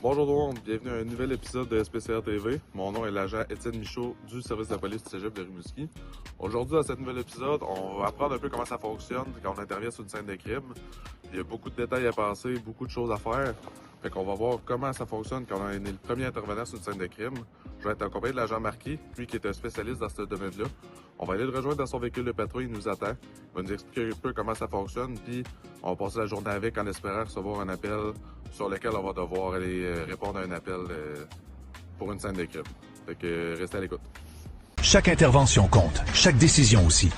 Bonjour tout le monde, bienvenue à un nouvel épisode de SPCR TV. Mon nom est l'agent Étienne Michaud du service de la police du Cégep de Rimouski. Aujourd'hui, dans cet nouvel épisode, on va apprendre un peu comment ça fonctionne quand on intervient sur une scène de crime. Il y a beaucoup de détails à passer, beaucoup de choses à faire. Fait qu'on va voir comment ça fonctionne quand on est le premier intervenant sur une scène de crime. Je vais être accompagné de l'agent Marquis, lui qui est un spécialiste dans ce domaine-là. On va aller le rejoindre dans son véhicule de patrouille, il nous attend. Il va nous expliquer un peu comment ça fonctionne, puis on va passer la journée avec en espérant recevoir un appel sur lequel on va devoir aller répondre à un appel pour une scène de crime. Fait que restez à l'écoute. Chaque intervention compte, chaque décision aussi.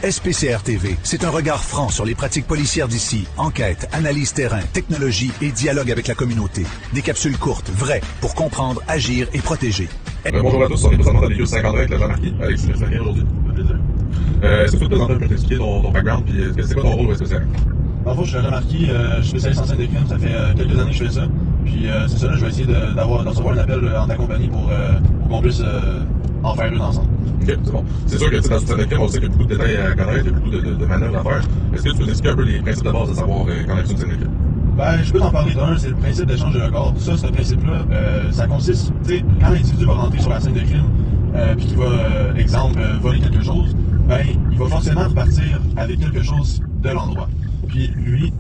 SPCR TV, c'est un regard franc sur les pratiques policières d'ici. Enquête, analyse terrain, technologie et dialogue avec la communauté. Des capsules courtes, vraies, pour comprendre, agir et protéger. Bonjour à tous, on est présentement dans le véhicule 50 avec l'agent Marquis, avec Sylvain aujourd'hui. Est-ce que tu peux te présenter un peu, t'expliquer ton background, puis c'est quoi ton rôle au SPCR? En fait, je suis l'agent Marquis, je suis spécialiste en scène de crime, ça fait quelques années que je fais ça. Puis c'est ça, là, je vais essayer de recevoir un appel en ta compagnie pour qu'on puisse en faire une ensemble. Ok, c'est bon. C'est sûr que dans une scène de crime, on sait qu'il y a beaucoup de détails à connaître, il y a beaucoup de manœuvres à faire. Est-ce que tu peux expliquer un peu les principes de base de savoir quand on est sur une scène de crime? Ben, je peux t'en parler d'un, c'est le principe d'échange de regards. Ça, ce principe-là, ça consiste, tu sais, quand l'individu va rentrer sur la scène de crime, puis qu'il va, exemple, voler quelque chose, ben, il va forcément repartir avec quelque chose de l'endroit. Puis lui,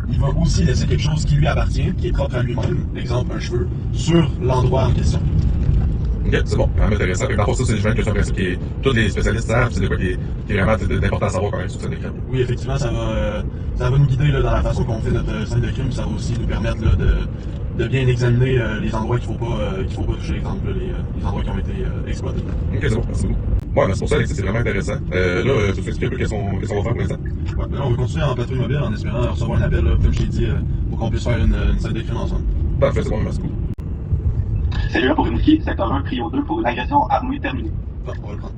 il va aussi laisser quelque chose qui lui appartient, qui est propre à lui-même, exemple un cheveu, sur l'endroit en question. Ok, c'est bon, vraiment intéressant. Dans le fond, ça, c'est un principe qui tous les spécialistes savent, c'est de quoi qui est vraiment d'important à savoir quand même sur scène de crime. Oui, effectivement, ça va nous guider là, dans la façon qu'on fait notre scène de crime, ça va aussi nous permettre là, de bien examiner les endroits qu'il faut pas toucher, exemple les endroits qui ont été exploités. Ok, c'est bon, merci beaucoup. Ouais, mais c'est pour ça, Alexis, c'est vraiment intéressant. Là, tu peux expliquer un peu qu'est-ce qu'on va faire pour l'instant? Ouais, là, on va continuer en patrouille mobile en espérant recevoir un appel, là, comme je t'ai dit, pour qu'on puisse faire une scène de crime ensemble. Parfait, c'est bon, merci beaucoup. Celui-là pour Rimouski, secteur 1, prio 2 pour une agression armée terminée. Bon, on va le prendre.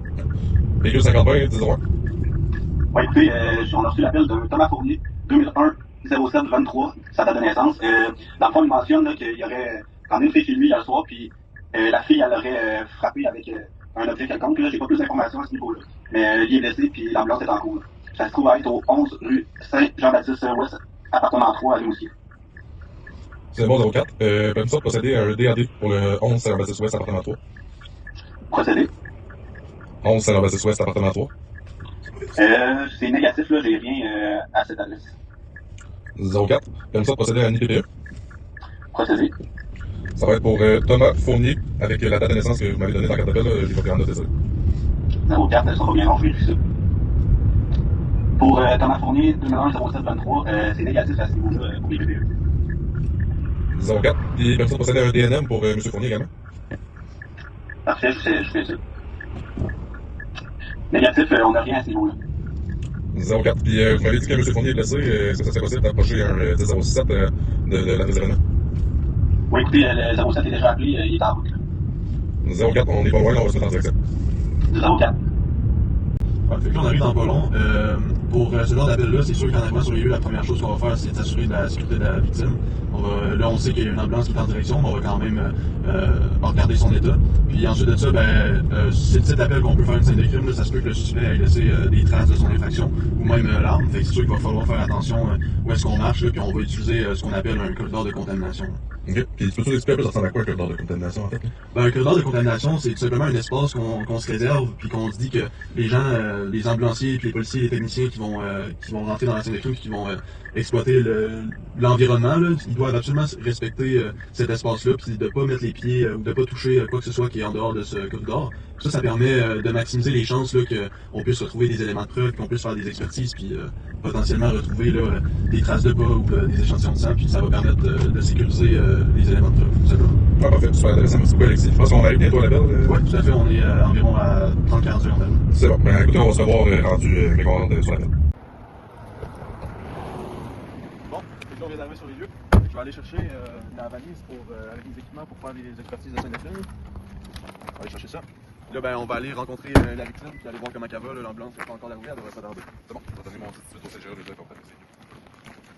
Véhicule 50-20, 10 droits. Ouais, écoutez, on a reçu l'appel de Thomas Fournier, 2001 07 23, sa date de naissance. Dans le fond, il mentionne là, qu'il y aurait quand même une fille chez lui hier soir, puis la fille, elle aurait frappé avec un objet quelconque. Là, j'ai pas plus d'informations à ce niveau-là. Mais il est blessé, puis l'ambulance est en cours. Ça se trouve à être au 11 rue Saint-Jean-Baptiste-Ouest, appartement 3 à Rimouski. C'est bon, 04. Permis de procéder à un DAD pour le 11 Saint-Jean-Baptiste-Ouest, appartement 3. Procédé. 11 Saint-Jean-Baptiste-Ouest, appartement 3. C'est négatif, là, j'ai rien à cette adresse. 04. Permis de procéder à un IPPE. Procédé. Ça va être pour Thomas Fournier, avec la date de naissance que vous m'avez donnée dans la carte d'appel, j'ai pas pu en noter ça. 04, elles sont bien compris, tout ça. Pour Thomas Fournier, 2001 07 23, c'est négatif à ce niveau-là pour les PPE. 04. Puis permis de procéder à un DNM pour M. Fournier également. Parfait, je fais ça. Négatif, on n'a rien à ce niveau-là. 04. Puis vous m'avez dit que M. Fournier est blessé. Est-ce que ça serait possible d'approcher un 1007 de la des événements? Oui, écoutez, le 07 est déjà appelé, il est en route. 04, on est pas loin, on va se mettre en direction. 04. Ouais, fait que là, on arrive dans pas long. Pour ce genre d'appel-là, c'est sûr qu'en arrivant sur les lieux, la première chose qu'on va faire, c'est s'assurer de la sécurité de la victime. Là, on sait qu'il y a une ambulance qui est en direction, mais on va quand même regarder son état. Puis ensuite de ça, c'est le type d'appel qu'on peut faire une scène de crime. Là, ça se peut que le suspect ait laissé des traces de son infraction ou même l'arme. Fait que c'est sûr qu'il va falloir faire attention où est-ce qu'on marche, là, puis on va utiliser ce qu'on appelle un corridor de contamination. Ok. Puis tu peux expliquer un peu ça ressemble à quoi un corridor de contamination en fait? Un corridor de contamination, c'est tout simplement un espace qu'on se réserve, puis qu'on se dit que les gens, les ambulanciers, puis les policiers, les techniciens qui vont rentrer dans la scène de crime, qui vont exploiter l'environnement, là, ils doivent absolument respecter cet espace-là, puis de pas mettre les pieds ou de pas toucher quoi que ce soit qui est en dehors de ce corridor. Ça permet de maximiser les chances là, qu'on puisse retrouver des éléments de preuve, qu'on puisse faire des expertises, puis potentiellement retrouver là, des traces de pas ou des échantillons de sang, puis ça va permettre de sécuriser les éléments de preuve, tout simplement. Ah, parfait, super intéressant. Merci beaucoup, Alexis. Je pense qu'on arrive bientôt à l'appel. Oui, tout à fait, on est environ à 30-40 secondes. C'est bon. Ben, écoutez, on va se revoir rendu mes coordonnées sur l'appel. Bon, là, on vient d'arriver sur les lieux. Je vais aller chercher la valise avec les équipements pour faire les expertises de scène de crime. On va aller chercher ça. Là, on va aller rencontrer la victime puis aller voir comment elle va. L'ambulance n'est pas encore arrivée, elle devrait pas tarder. C'est bon. Je vais donner mon 18 au CGA, déjà, qu'on fait ici.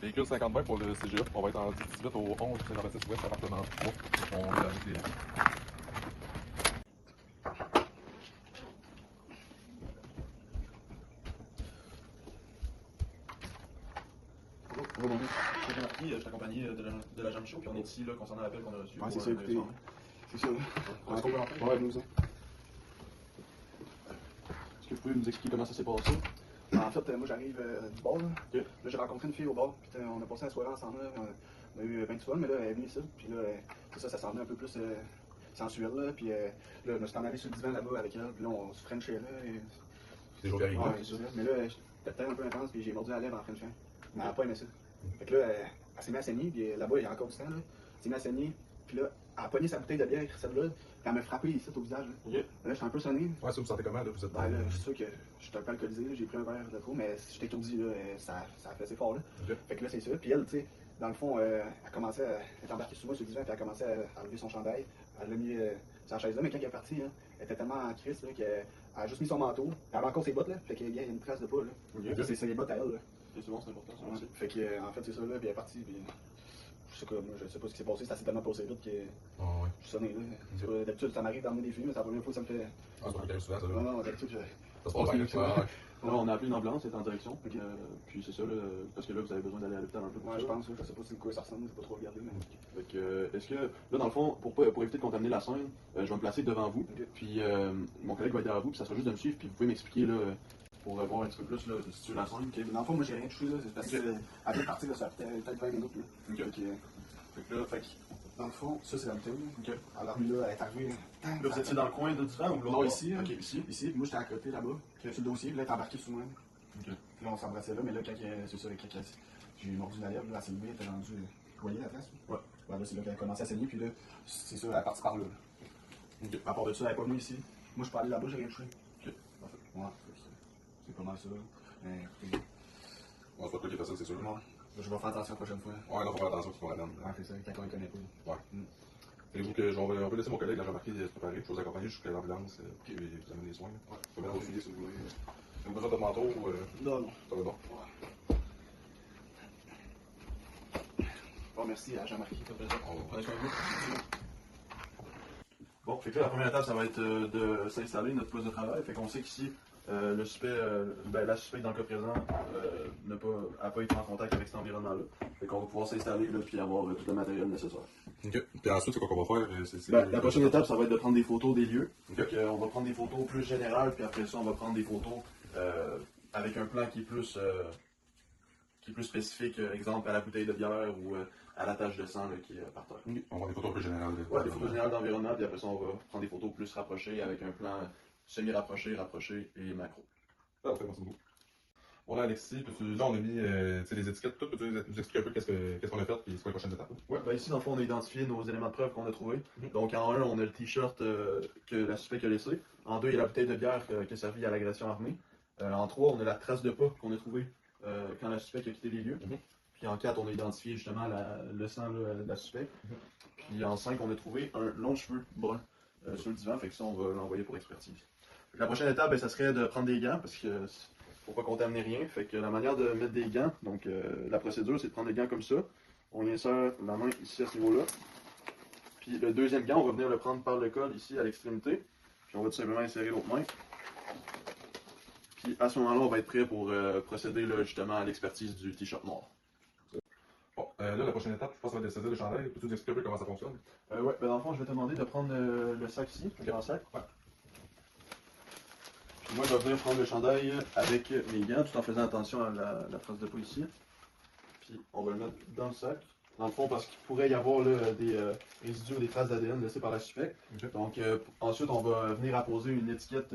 Véhicule 50-20 pour le CGA. On va être en 18 au 11 Saint-Jean-Baptiste-Ouest, appartement 3. On va avec les... Bonjour, c'est Marquis, je suis accompagné de l'agent Michaud, puis on est ici là, concernant l'appel qu'on a reçu. Ouais, c'est ça, écoutez. C'est ça. Est-ce qu'on peut rentrer? Ouais, nous ça. Est-ce que vous pouvez nous expliquer comment ça s'est passé? En fait, moi j'arrive du bar. Là, là j'ai rencontré une fille au bar, puis on a passé la soirée ensemble. Là, on a eu 20 soins, mais là elle est venue ici. Puis là, c'est ça s'en venait un peu plus sensuel. Là, puis là, je me suis en allé sur le divan là-bas avec elle, puis là on se frenchait là. C'est toujours arrivé. Ouais, c'est ça. Mais là, j'étais peut-être un peu intense, puis j'ai mordu la lèvre en frenchant. Mais elle n'a pas aimé ça. Fait que là, elle s'est mise à saigner, puis là-bas il y a encore du sang. Là. Elle s'est mise à saigner, puis là, elle a pogné sa bouteille de bière, celle-là, puis elle m'a frappé ici au visage. Là, là j'étais un peu sonné. Ouais, ça, vous sentez comment, là? Vous êtes Ben là, je suis sûr que je suis un peu alcoolisé, j'ai pris un verre de trop, mais j'étais étourdi, là, ça a fait assez fort. Là. Fait que là, c'est ça. Puis elle, tu sais, dans le fond, elle commençait à être embarquée sur moi sur le divan, puis elle commençait à lever son chandail. Elle l'a mis sur la chaise là, mais quand elle est partie, hein, elle était tellement en crise qu'elle a juste mis son manteau. Elle avait encore ses bottes, là, fait qu'il y a une trace de pas. Là. C'est les bottes à elle. Là. C'est bon, c'est important. Ça, ouais. Fait que, en fait, c'est ça, là, puis elle est partie. Puis, je sais pas ce qui s'est passé, ça s'est tellement passé vite que je suis sonné. Là. D'habitude, ça m'arrive d'emmener des filles, mais c'est la première fois que ça me fait. Ah, c'est pas le cas souvent, ça. Non, d'habitude, Ça se passe bien, ouais. Là, on a appelé une ambulance, c'est en direction. Puis c'est ça, là, parce que là, vous avez besoin d'aller à l'hôpital un peu. Ouais, je pense, je sais pas si quoi ça ressemble, j'ai pas trop regardé. Mais... Fait que, est-ce que, là, dans le fond, pour éviter de contaminer la scène, je vais me placer devant vous. Puis mon collègue va être derrière vous, puis ça sera juste de me suivre, puis vous pouvez m'expliquer, là, pour voir un petit peu plus, là, de situer la scène. Okay. Dans le fond, moi, j'ai rien touché, là, c'est parce que, à bien partir, là, ça fait peut-être 20 minutes, là. Fait que là, dans le fond, ça, c'est la bouteille, là. Alors, lui, là, elle est arrivée. Là, vous étiez dans le coin de divan ou là? Non, ici. Ok, ici. Ici, puis moi, j'étais à côté, là-bas, sur le dossier, puis là, elle est embarquée sous moi. Puis là, on s'embrassait là, mais là, quand c'est ça, quand j'ai mordu la lèvre, là, elle s'est levée, elle était rendue. Vous voyez la place? Ouais. Là, c'est là qu'elle a commencé à saigner, puis là, c'est ça, elle est partie par là. À part de ça, elle n'est pas venue ici. Moi, je suis pas allé là-bas, j'ai rien touché. Ouais, c'est pas mal ça. Mais écoutez. On se voit pas qu'il est facile, c'est sûr. Ouais. Je vais faire attention la prochaine fois. Ouais, là, faut faire attention qu'il faut la donne. Ouais, c'est ça, quand on ne connaît pas. Ouais. Savez-vous que on va laisser mon collègue, l'agent Marquis, se préparer. Je vais vous accompagner jusqu'à l'ambulance, puis vous amener les soins. Ouais. Je peux bien refiler si vous voulez. Vous avez besoin de manteau ou. Non. Ça va bon. Bon, merci à Jean-Marc. Prenez soin de vous. Bon, fait que là, la première étape, ça va être de s'installer notre poste de travail. Fait qu'on sait qu'ici, le suspect, la suspecte dans le cas présent n'a pas été en contact avec cet environnement-là. Fait qu'on va pouvoir s'installer là, puis avoir tout le matériel nécessaire. Ok. Puis ensuite, c'est quoi qu'on va faire? La prochaine étape, ça va être de prendre des photos des lieux. Okay. On va prendre des photos plus générales, puis après ça, on va prendre des photos avec un plan qui est plus spécifique, exemple à la bouteille de bière ou à la tache de sang là, qui est par terre. Okay. On va des photos plus générales. Ouais, des photos générales d'environnement, puis après ça, on va prendre des photos plus rapprochées avec un plan semi-rapproché, rapproché et macro. Parfait, merci beaucoup. Bon là, Alexis, là on a mis les étiquettes, tout. Peux-tu nous expliquer un peu qu'est-ce qu'on a fait et c'est quoi les prochaines étapes? Ouais, ben ici, dans le fond, on a identifié nos éléments de preuve qu'on a trouvés. Donc en 1, on a le t-shirt que la suspecte a laissé. En 2, il y a la bouteille de bière qui a servi à l'agression armée. En 3, on a la trace de pas qu'on a trouvée quand la suspecte a quitté les lieux. Puis en 4, on a identifié justement le sang là, de la suspecte. Puis en 5, on a trouvé un long cheveu brun sur le divan. Fait que ça, on va l'envoyer pour expertise. La prochaine étape, ça serait de prendre des gants parce que faut pas contaminer rien. Fait que la manière de mettre des gants, donc la procédure, c'est de prendre des gants comme ça. On insère la main ici à ce niveau-là. Puis le deuxième gant, on va venir le prendre par le col ici à l'extrémité. Puis on va tout simplement insérer l'autre main. Puis à ce moment-là, on va être prêt pour procéder là, justement à l'expertise du t-shirt noir. Bon, là, la prochaine étape, je pense que ça va être de saisir le chandail. Peux-tu nous expliquer un peu comment ça fonctionne? Ouais, ben dans le fond, je vais te demander de prendre le sac ici, le grand sac. Ouais. Puis moi, je vais venir prendre le chandail avec mes gants, tout en faisant attention à la trace de peau ici. Puis on va le mettre dans le sac. Dans le fond, parce qu'il pourrait y avoir là, des résidus ou des traces d'ADN laissées par la suspecte. Okay. Donc ensuite, on va venir apposer une étiquette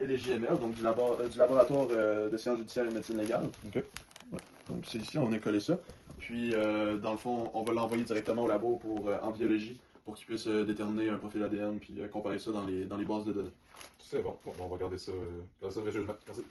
LGML, donc du laboratoire de sciences judiciaires et médecine légale. Okay. Ouais. Donc c'est ici, on a collé ça. Puis dans le fond, on va l'envoyer directement au labo en biologie pour qu'ils puissent déterminer un profil ADN puis comparer ça dans les bases de données. C'est bon. On va regarder ça régulièrement. Merci.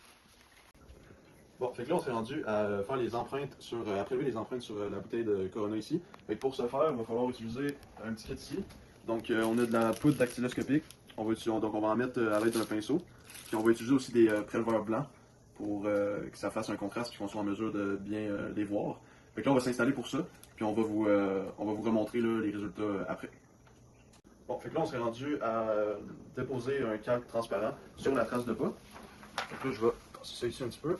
Bon, fait que là, on s'est rendu à faire les empreintes à prélever les empreintes sur la bouteille de Corona ici. Fait que pour ce faire, il va falloir utiliser un petit kit ici. Donc, on a de la poudre dactyloscopique. Donc, on va en mettre à l'aide d'un pinceau. Puis, on va utiliser aussi des préleveurs blancs pour que ça fasse un contraste et qu'on soit en mesure de bien les voir. Fait que là, on va s'installer pour ça. Puis, on va vous remontrer là, les résultats après. Bon, fait que là, on s'est rendu à déposer un calque transparent sur la trace de pas. Donc là, je vais passer ça ici un petit peu.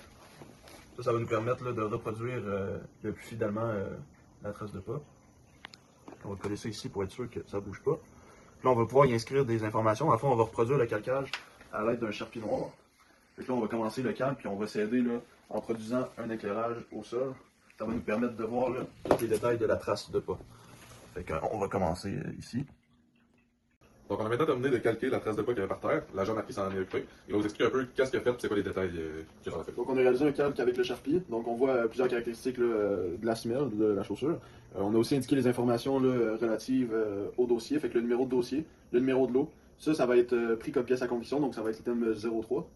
Ça va nous permettre là, de reproduire le plus fidèlement la trace de pas. On va coller ça ici pour être sûr que ça ne bouge pas. Puis là, on va pouvoir y inscrire des informations. À la fois, on va reproduire le calcage à l'aide d'un Sharpie noir. Fait que là, on va commencer le calque, puis on va s'aider là, en produisant un éclairage au sol. Ça va nous permettre de voir là, tous les détails de la trace de pas. Fait que, on va commencer ici. Donc, on a maintenant terminé de calquer la trace de pas qu'il y avait par terre. L'agent Marquis s'en est occupé. Il va vous expliquer un peu qu'est-ce qu'il a fait et c'est quoi les détails qu'il a fait. Donc, on a réalisé un calque avec le Sharpie. Donc, on voit plusieurs caractéristiques là, de la semelle, de la chaussure. On a aussi indiqué les informations là, relatives au dossier. Fait que le numéro de dossier, le numéro de lot, ça va être pris comme pièce à conviction. Donc, ça va être l'item 03.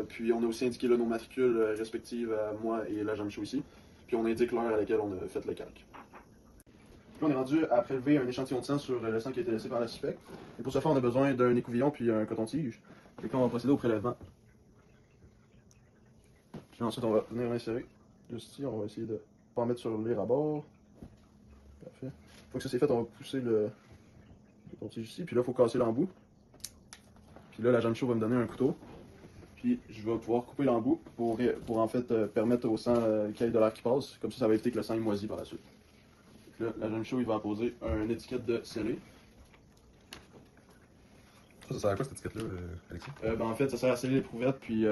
Puis, on a aussi indiqué là, nos matricules respectives à moi et l'agent Michaud ici. Puis, on indique l'heure à laquelle on a fait le calque. Puis on est rendu à prélever un échantillon de sang sur le sang qui a été laissé par la suspecte. Et pour ce faire, on a besoin d'un écouvillon puis un coton-tige. Et puis on va procéder au prélèvement. Puis ensuite, on va venir l'insérer juste ici. On va essayer de pas en mettre sur les rabords. Parfait. Une fois que ça c'est fait, on va pousser le coton-tige ici. Puis là, il faut casser l'embout. Puis là, l'agent Michaud va me donner un couteau. Puis je vais pouvoir couper l'embout pour en fait permettre au sang qu'il y ait de l'air qui passe. Comme ça va éviter que le sang moisisse par la suite. Là, l'agent Michaud, il va apposer une étiquette de scellé. Ça sert à quoi cette étiquette-là, Alexis? En fait, ça sert à sceller l'éprouvette, puis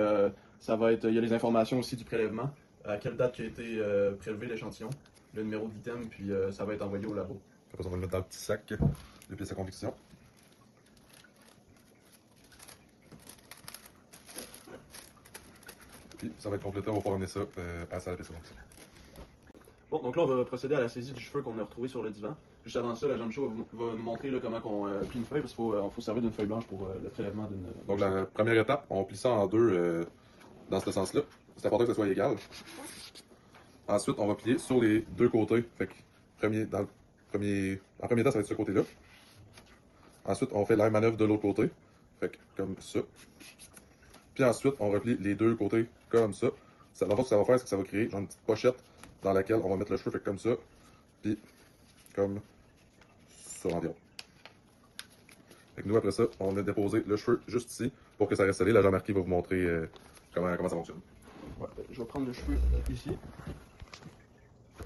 ça va être. Il y a les informations aussi du prélèvement, à quelle date qui a été prélevé l'échantillon, le numéro d'item, puis ça va être envoyé au labo. Après, on va le mettre dans le petit sac de pièces à conviction. Puis ça va être complété, on va pouvoir amener ça à la salle de pièces à conviction. Bon, donc là, on va procéder à la saisie du cheveu qu'on a retrouvé sur le divan. Juste avant ça, l'agent Michaud va nous montrer là, comment on plie une feuille, parce qu'il faut servir d'une feuille blanche pour le prélèvement d'une. Donc la première étape, on plie ça en deux dans ce sens-là. C'est important que ce soit égal. Ensuite, on va plier sur les deux côtés. Fait que en premier temps, ça va être ce côté-là. Ensuite, on fait la même manœuvre de l'autre côté. Fait que comme ça. Puis ensuite, on replie les deux côtés comme ça. Dans le fond, ce que ça va faire, c'est que ça va créer genre, une petite pochette dans laquelle on va mettre le cheveu. Fait que comme ça. Puis comme ça environ. Fait que nous, après ça, on a déposé le cheveu juste ici pour que ça reste scellé. L'agent Marquis va vous montrer comment ça fonctionne. Ouais, je vais prendre le cheveu ici.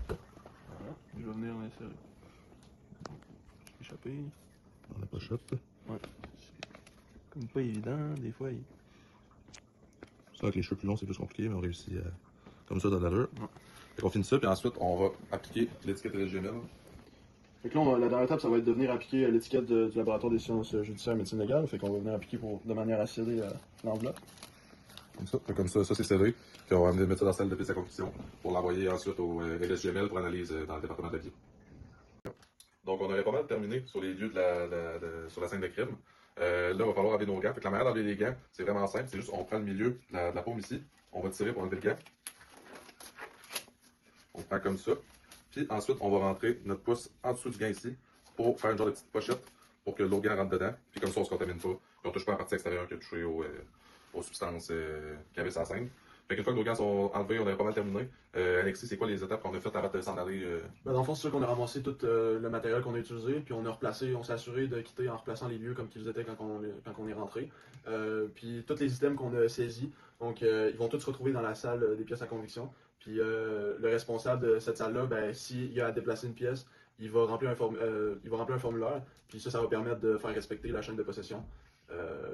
Voilà, je vais venir l'insérer. Échapper. Dans la pochette. Ouais. C'est comme pas évident, des fois. Ça, avec les cheveux plus longs, c'est plus compliqué, mais on réussit comme ça dans l'allure. Ouais. Fait qu'on finit ça, puis ensuite, on va appliquer l'étiquette LSGML. Fait que là, la dernière étape, ça va être de venir appliquer l'étiquette du laboratoire des sciences judiciaires et médecine légale. Fait qu'on va venir appliquer de manière à sceller l'enveloppe. Comme ça. Fait comme ça, c'est scellé. Puis on va mettre ça dans la salle de pièces à conviction pour l'envoyer ensuite au LSGML pour analyse dans le département de la vie. Donc, on aurait pas mal terminé sur les lieux sur la scène de crime. Là, il va falloir enlever nos gants. Fait que la manière d'enlever les gants, c'est vraiment simple. C'est juste, on prend le milieu de la paume ici. On va tirer pour enlever le gant. On prend comme ça. Puis ensuite, on va rentrer notre pouce en dessous du gant ici pour faire une genre de petite pochette pour que l'autre gant rentre dedans. Puis comme ça, on ne se contamine pas. Puis on ne touche pas à la partie extérieure qui a touché aux substances qu'il y avait sur la scène. Fait qu'une fois que nos gants sont enlevés, on a pas mal terminé. Alexis, c'est quoi les étapes qu'on a faites avant de s'en aller? Dans le fond, c'est sûr qu'on a ramassé tout le matériel qu'on a utilisé, puis on a replacé, on s'est assuré de quitter en replaçant les lieux comme qu'ils étaient quand on est rentré. Puis tous les items qu'on a saisis, donc ils vont tous se retrouver dans la salle des pièces à conviction. Puis le responsable de cette salle-là, ben, s'il a à déplacer une pièce, il va remplir un formulaire, puis ça va permettre de faire respecter la chaîne de possession,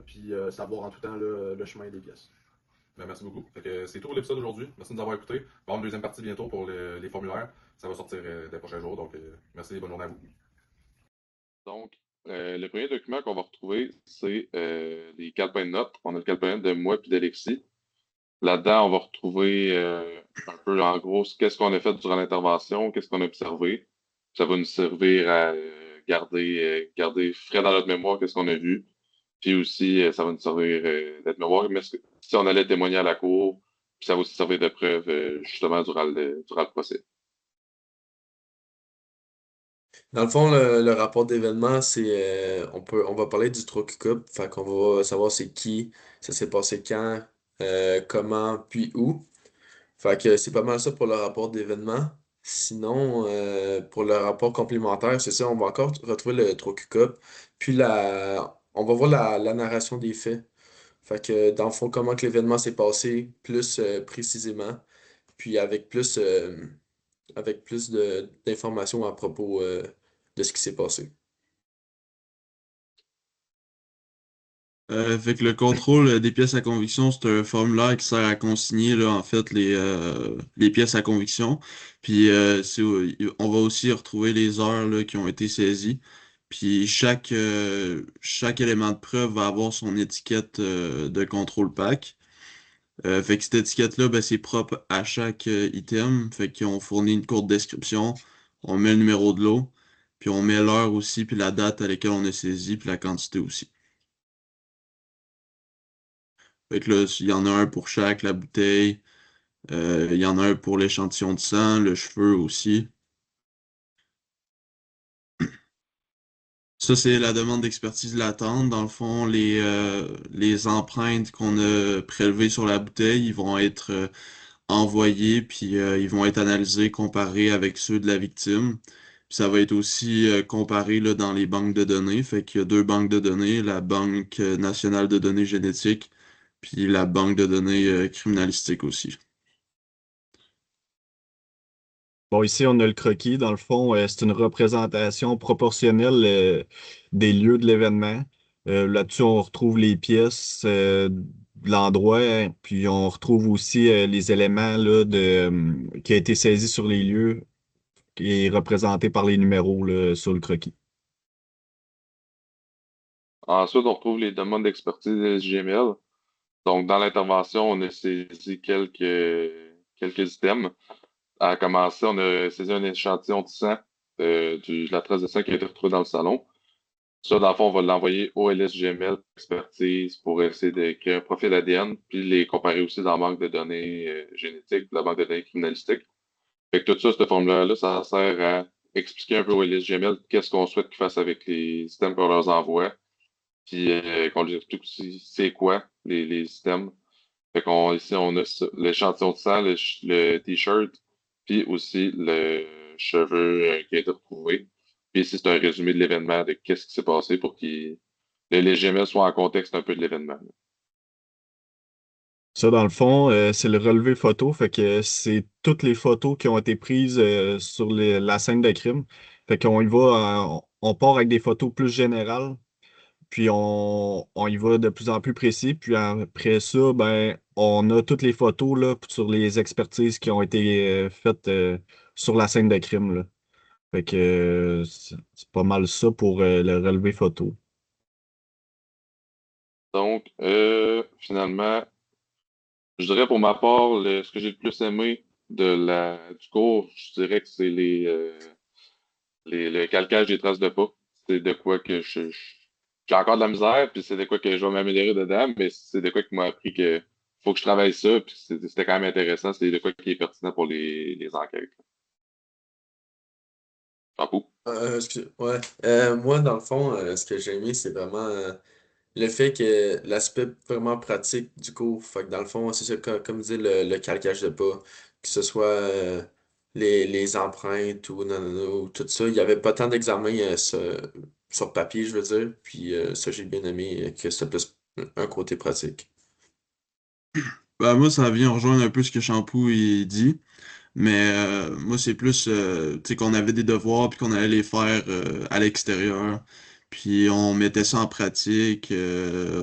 puis savoir en tout temps le chemin des pièces. Ben, merci beaucoup. Fait que c'est tout pour l'épisode d'aujourd'hui. Merci de nous avoir écoutés. On va avoir une deuxième partie bientôt pour les formulaires. Ça va sortir des prochains jours. Donc, merci et bonne journée à vous. Donc, le premier document qu'on va retrouver, c'est des calepins de notes. On a le calepin de moi et d'Alexis. Là-dedans, on va retrouver un peu, en gros, qu'est-ce qu'on a fait durant l'intervention, qu'est-ce qu'on a observé. Ça va nous servir à garder frais dans notre mémoire qu'est-ce qu'on a vu. Puis aussi, ça va nous servir d'être mémoire. Mais si on allait témoigner à la cour, puis ça va aussi servir de preuve justement durant le procès. Dans le fond, le rapport d'événement, c'est on va parler du truc coupe, fait qu'on va savoir c'est qui, ça s'est passé quand, comment, puis où. Fait que c'est pas mal ça pour le rapport d'événement. Sinon, pour le rapport complémentaire, c'est ça, on va encore retrouver le truc coupe, puis on va voir la narration des faits. Fait que dans le fond, comment que l'événement s'est passé plus précisément, puis avec plus avec plus d'informations à propos de ce qui s'est passé. Fait que le contrôle des pièces à conviction, c'est un formulaire qui sert à consigner là, en fait les pièces à conviction. Puis on va aussi retrouver les heures là, qui ont été saisies. Puis chaque élément de preuve va avoir son étiquette de contrôle pack. Fait que cette étiquette-là, ben, c'est propre à chaque item. Fait qu'on fournit une courte description, on met le numéro de l'eau, puis on met l'heure aussi, puis la date à laquelle on a saisi, puis la quantité aussi. Fait que là, il y en a un pour chaque, la bouteille. Il y en a un pour l'échantillon de sang, le cheveu aussi. Ça, c'est la demande d'expertise latente. Dans le fond, les empreintes qu'on a prélevées sur la bouteille, ils vont être envoyées, puis ils vont être analysés, comparés avec ceux de la victime. Puis ça va être aussi comparé là, dans les banques de données. Fait qu'il y a deux banques de données, la Banque nationale de données génétiques, puis la banque de données criminalistique aussi. Bon, ici, on a le croquis. Dans le fond, c'est une représentation proportionnelle des lieux de l'événement. Là-dessus, on retrouve les pièces de l'endroit, hein, puis on retrouve aussi les éléments là, qui a été saisi sur les lieux et représenté par les numéros là, sur le croquis. Ensuite, on retrouve les demandes d'expertise SGML. Donc, dans l'intervention, on a saisi quelques items. À commencer, on a saisi un échantillon de sang, de la trace de sang qui a été retrouvée dans le salon. Ça, dans le fond, on va l'envoyer au LSGML expertise pour essayer de créer un profil ADN, puis les comparer aussi dans la banque de données génétiques, la banque de données criminalistique. Fait que tout ça, ce formulaire-là, ça sert à expliquer un peu au LSGML qu'est-ce qu'on souhaite qu'ils fassent avec les systèmes qu'on leur envoie, puis qu'on leur explique aussi c'est quoi les systèmes. Fait qu'on, ici, on a l'échantillon de sang, le t-shirt, puis aussi le cheveu qui a été retrouvé. Puis ici, c'est un résumé de l'événement, de qu'est-ce qui s'est passé pour que les GML soient en contexte un peu de l'événement. Ça, dans le fond, c'est le relevé photo. Fait que c'est toutes les photos qui ont été prises sur la scène de crime. Fait qu'on y va, on part avec des photos plus générales, puis on y va de plus en plus précis. Puis après ça, ben, on a toutes les photos là, sur les expertises qui ont été faites sur la scène de crime, là. Fait que c'est pas mal ça pour le relevé photo. Donc, finalement, je dirais pour ma part, ce que j'ai le plus aimé du cours, je dirais que c'est le calcage des traces de pas. C'est de quoi que j'ai encore de la misère, puis c'est de quoi que je vais m'améliorer dedans, mais c'est de quoi qui m'a appris que faut que je travaille ça, puis c'était quand même intéressant. C'est de quoi qui est pertinent pour les enquêtes. Chapeau. Ouais. Moi, dans le fond, ce que j'ai aimé, c'est vraiment le fait que l'aspect vraiment pratique du cours. Fait que dans le fond, c'est ça, comme dit le calcage de pas, que ce soit les empreintes ou, non, non, non, ou tout ça. Il n'y avait pas tant d'examens sur papier, je veux dire. Puis ça, j'ai bien aimé que c'était plus un côté pratique. Ben, moi, ça vient rejoindre un peu ce que Shampoo il dit. Mais moi, c'est plus tu sais, qu'on avait des devoirs puis qu'on allait les faire à l'extérieur. Puis on mettait ça en pratique.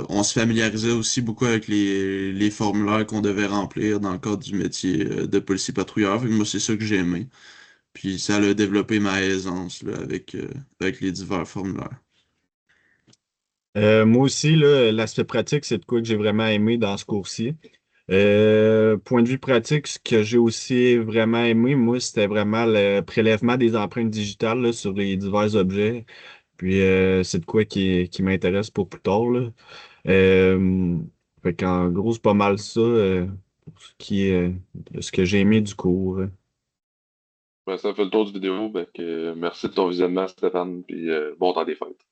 On se familiarisait aussi beaucoup avec les formulaires qu'on devait remplir dans le cadre du métier de policier patrouilleur. Fait que moi, c'est ça que j'ai aimé. Puis ça a développé ma aisance là, avec les divers formulaires. Moi aussi, là, l'aspect pratique, c'est de quoi que j'ai vraiment aimé dans ce cours-ci. Point de vue pratique, ce que j'ai aussi vraiment aimé, moi, c'était vraiment le prélèvement des empreintes digitales là, sur les divers objets. Puis c'est de quoi qui m'intéresse pour plus tard, là. Euh, Fait qu'en gros, c'est pas mal ça pour ce qui est de ce que j'ai aimé du cours. Ben, ça fait le tour du vidéo. Ben, merci de ton visionnement, Stéphane, puis bon temps des fêtes.